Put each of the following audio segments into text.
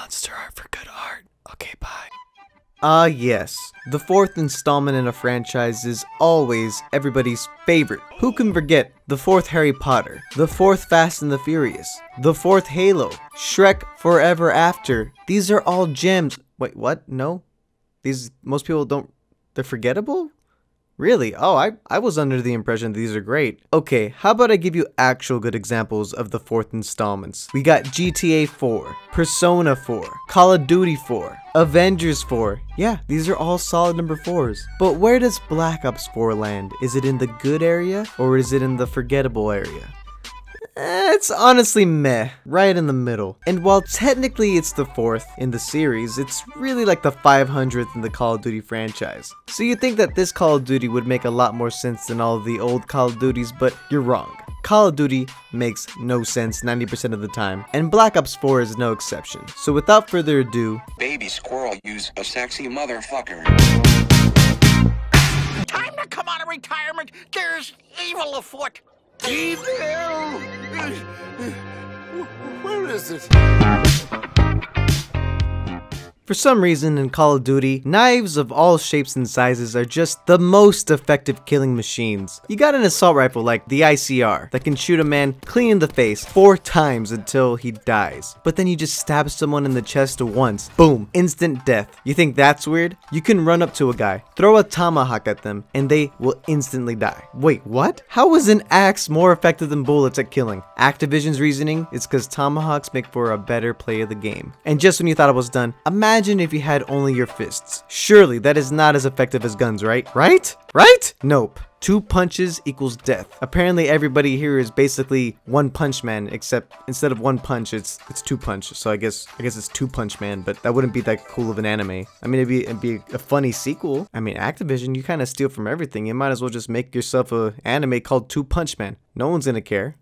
Monster art for good art. Okay, bye. Yes. The fourth installment in a franchise is always everybody's favorite. Who can forget the fourth Harry Potter, the fourth Fast and the Furious, the fourth Halo, Shrek Forever After? These are all gems. Wait, what? No? Most people don't, they're forgettable? Really? Oh, I was under the impression these are great. Okay, how about I give you actual good examples of the fourth installments? We got GTA 4, Persona 4, Call of Duty 4, Avengers 4. Yeah, these are all solid number 4s. But where does Black Ops 4 land? Is it in the good area or is it in the forgettable area? It's honestly meh, right in the middle. And while technically it's the fourth in the series, it's really like the 500th in the Call of Duty franchise. So you'd think that this Call of Duty would make a lot more sense than all of the old Call of Duties, but you're wrong. Call of Duty makes no sense 90% of the time, and Black Ops 4 is no exception. So without further ado, baby squirrel use a sexy motherfucker. Time to come out of retirement. There's evil afoot. Evil? Where is it? for some reason in Call of Duty, knives of all shapes and sizes are just the most effective killing machines. You got an assault rifle like the ICR that can shoot a man clean in the face 4 times until he dies. But then you just stab someone in the chest once, boom, instant death. You think that's weird? You can run up to a guy, throw a tomahawk at them, and they will instantly die. Wait, what? How is an axe more effective than bullets at killing? Activision's reasoning is because tomahawks make for a better play of the game. And just when you thought I was done, imagine if you had only your fists. Surely that is not as effective as guns, right? Right? Nope. 2 punches equals death. Apparently everybody here is basically One Punch Man, except instead of 1 punch, it's 2 punch. So I guess it's 2 Punch Man, but that wouldn't be that cool of an anime. I mean, it'd be a funny sequel. I mean, Activision, you kind of steal from everything. You might as well just make yourself a anime called 2 Punch Man. No one's gonna care.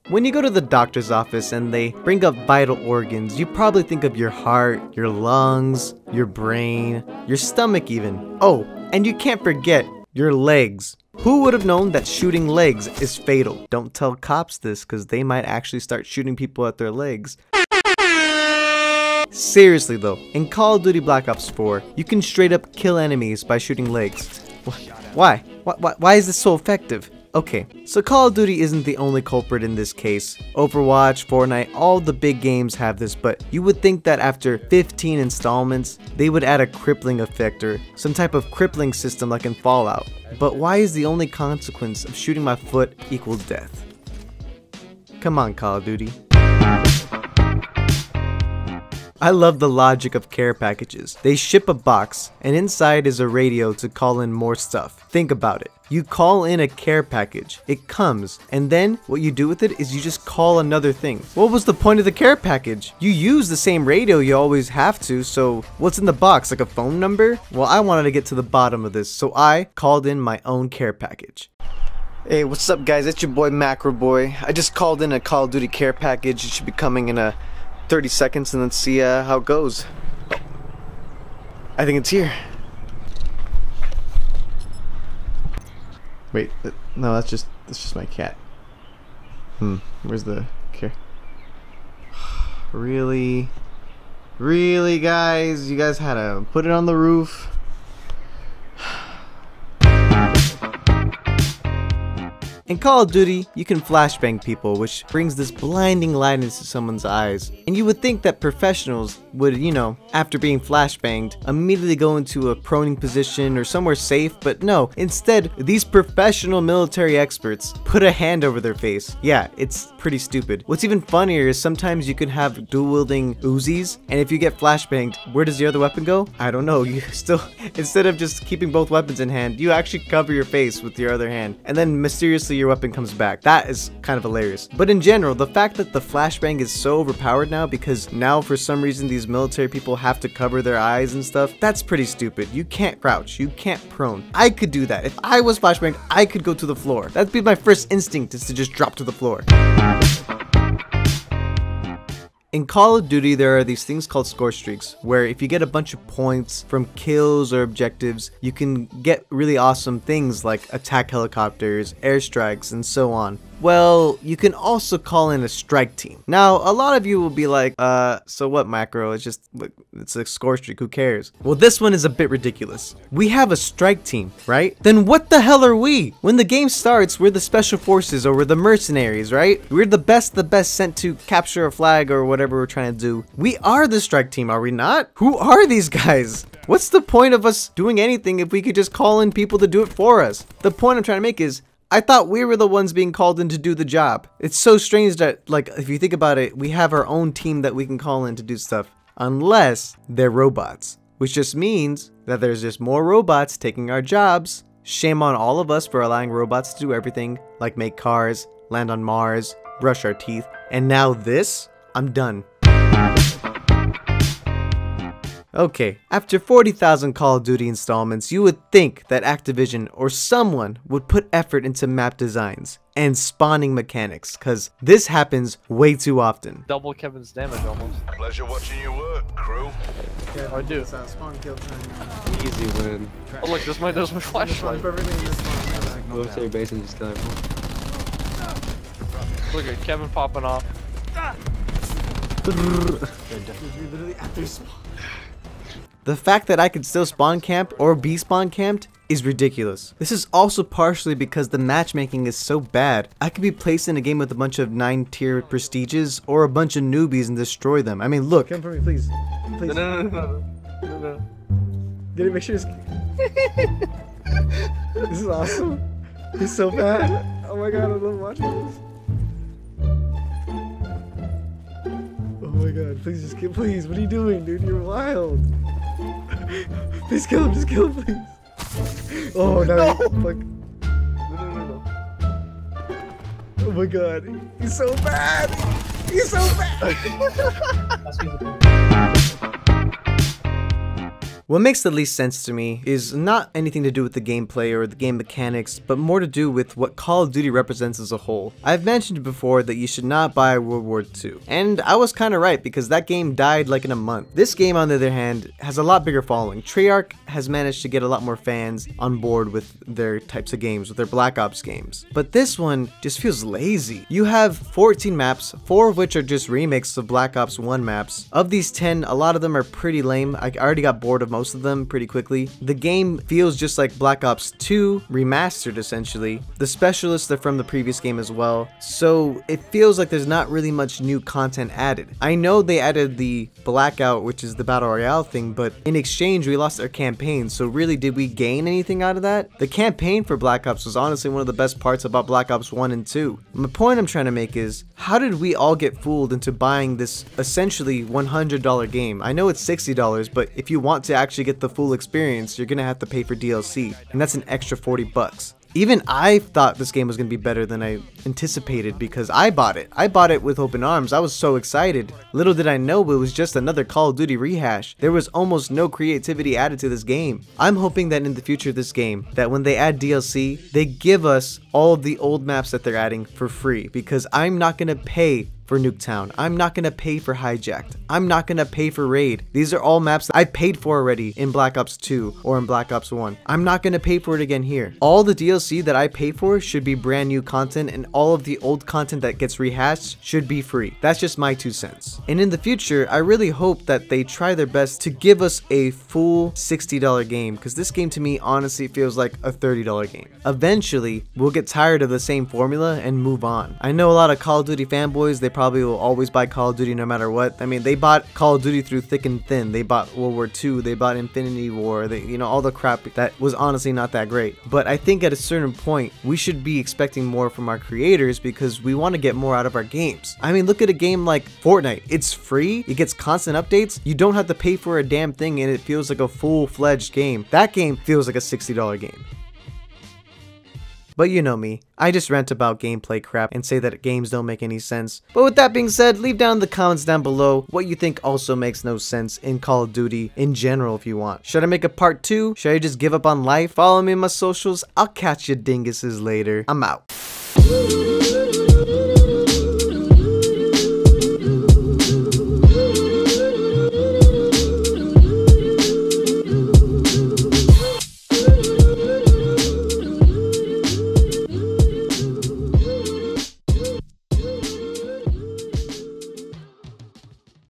When you go to the doctor's office and they bring up vital organs, you probably think of your heart, your lungs, your brain, your stomach even. Oh, and you can't forget your legs. Who would have known that shooting legs is fatal? Don't tell cops this, because they might actually start shooting people at their legs. Seriously though, in Call of Duty Black Ops 4, you can straight up kill enemies by shooting legs. Why? Why is this so effective? Okay, so Call of Duty isn't the only culprit in this case. Overwatch, Fortnite, all the big games have this, but you would think that after 15 installments, they would add a crippling effect or some type of crippling system like in Fallout. But why is the only consequence of shooting my foot equal death? Come on, Call of Duty. I love the logic of care packages. They ship a box, and inside is a radio to call in more stuff. Think about it. You call in a care package, it comes, and then what you do with it is you just call another thing. What was the point of the care package? You use the same radio you always have to, so what's in the box, like a phone number? Well, I wanted to get to the bottom of this, so I called in my own care package. Hey, what's up guys, it's your boy Macro Boy. I just called in a Call of Duty care package. It should be coming in 30 seconds, and let's see how it goes. Oh, I think it's here. Wait, no, that's just my cat. Where's the care? Really, guys? You guys had to put it on the roof. In Call of Duty, you can flashbang people, which brings this blinding light into someone's eyes. And you would think that professionals would, you know, after being flashbanged, immediately go into a proning position or somewhere safe, but no. Instead, these professional military experts put a hand over their face. Yeah, it's pretty stupid. What's even funnier is sometimes you can have dual-wielding Uzis, and if you get flashbanged, where does the other weapon go? I don't know. You still, instead of just keeping both weapons in hand, you actually cover your face with your other hand, and then mysteriously your weapon comes back. That is kind of hilarious. But in general, the fact that the flashbang is so overpowered now because now for some reason these military people have to cover their eyes and stuff, that's pretty stupid. You can't crouch, you can't prone. I could do that. If I was flashbanged, I could go to the floor. That'd be my first instinct, is to just drop to the floor. In Call of Duty, there are these things called score streaks, where if you get a bunch of points from kills or objectives, you can get really awesome things like attack helicopters, airstrikes, and so on. Well, you can also call in a strike team. Now, a lot of you will be like, so what, Macro? It's just, it's a score streak, who cares? Well, this one is a bit ridiculous. We have a strike team, right? Then what the hell are we? When the game starts, we're the special forces or we're the mercenaries, right? We're the best sent to capture a flag or whatever we're trying to do. We are the strike team, are we not? Who are these guys? What's the point of us doing anything if we could just call in people to do it for us? The point I'm trying to make is, I thought we were the ones being called in to do the job. It's so strange that, like, if you think about it, we have our own team that we can call in to do stuff. Unless they're robots. Which just means that there's just more robots taking our jobs. Shame on all of us for allowing robots to do everything, like make cars, land on Mars, brush our teeth. And now this? I'm done. Okay, after 40,000 Call of Duty installments, you would think that Activision or someone would put effort into map designs and spawning mechanics, cause this happens way too often. Double Kevin's damage almost. Pleasure watching you work, crew. Yeah, I do. Spawn kill time. Easy win. Oh look, there's my flashlight. Go to your base and just kill everyone. Look at Kevin popping off. The fact that I could still spawn camp or be spawn camped is ridiculous. This is also partially because the matchmaking is so bad. I could be placed in a game with a bunch of 9-tier prestiges or a bunch of newbies and destroy them. I mean, look. Come for me, please. Please. No. Get it, make sure it's... This is awesome. He's so bad. Oh my god, I love watching this. Oh my god, please just kill, please. What are you doing, dude? You're wild. Please kill him, just kill him, please. Oh no. Fuck. No. Oh my god, he's so bad. He's so bad. What makes the least sense to me is not anything to do with the gameplay or the game mechanics, but more to do with what Call of Duty represents as a whole. I've mentioned before that you should not buy World War II, and I was kinda right because that game died like in a month. This game, on the other hand, has a lot bigger following. Treyarch has managed to get a lot more fans on board with their types of games, with their Black Ops games. But this one just feels lazy. You have 14 maps, 4 of which are just remakes of Black Ops 1 maps. Of these 10, a lot of them are pretty lame. I already got bored of most of them pretty quickly. The game feels just like Black Ops 2 remastered essentially. The specialists are from the previous game as well, so it feels like there's not really much new content added. I know they added the Blackout, which is the Battle Royale thing, but in exchange we lost our campaign, so really did we gain anything out of that? The campaign for Black Ops was honestly one of the best parts about Black Ops 1 and 2. My point I'm trying to make is, how did we all get fooled into buying this essentially $100 game? I know it's $60, but if you want to actually get the full experience, you're gonna have to pay for DLC, and that's an extra 40 bucks. Even I thought this game was gonna be better than I anticipated because I bought it. I bought it with open arms. I was so excited. Little did I know it was just another Call of Duty rehash. There was almost no creativity added to this game. I'm hoping that in the future of this game, that when they add DLC, they give us all of the old maps that they're adding for free, because I'm not gonna pay for Nuketown. I'm not gonna pay for Hijacked. I'm not gonna pay for Raid. These are all maps that I paid for already in Black Ops 2 or in Black Ops 1. I'm not gonna pay for it again here. All the DLC that I pay for should be brand new content, and all of the old content that gets rehashed should be free. That's just my 2 cents. And in the future, I really hope that they try their best to give us a full $60 game, because this game to me honestly feels like a $30 game. Eventually, we'll get tired of the same formula and move on. I know a lot of Call of Duty fanboys, they probably will always buy Call of Duty no matter what. I mean, they bought Call of Duty through thick and thin. They bought World War II, they bought Infinity War, they, you know, all the crap that was honestly not that great. But I think at a certain point, we should be expecting more from our creators because we want to get more out of our games. I mean, look at a game like Fortnite. It's free, it gets constant updates, you don't have to pay for a damn thing, and it feels like a full-fledged game. That game feels like a $60 game. But you know me, I just rant about gameplay crap and say that games don't make any sense. But with that being said, leave down in the comments down below what you think also makes no sense in Call of Duty in general if you want. Should I make a part 2? Should I just give up on life? Follow me on my socials. I'll catch you dinguses later. I'm out.